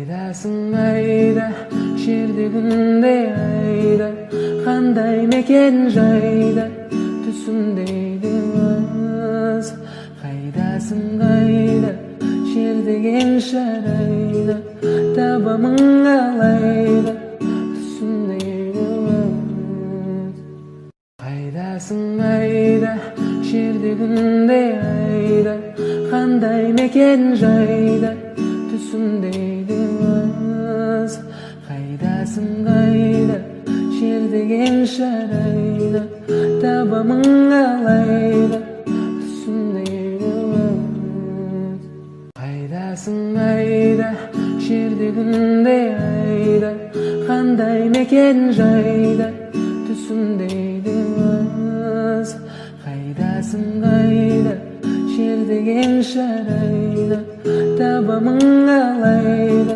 Қайдасың айда, жердегінде айда, қандай мекен жайда, түсімдейді өз. Қайдасың айда, жердеген шарайда, табамың алайда, түсімдейді өз. Қайдасың айда, жердегінде айда, қандай мекен жайда, түсімдейді өз. Қайдасың айда, жердеген шарайда, табамың алайда, түсімдейді өз. Қайдасың айда, жердегінде айда, қандай мекен жайда, түсімдейді өз. Қайдасың айда, жердеген шарайда, табамың алайда,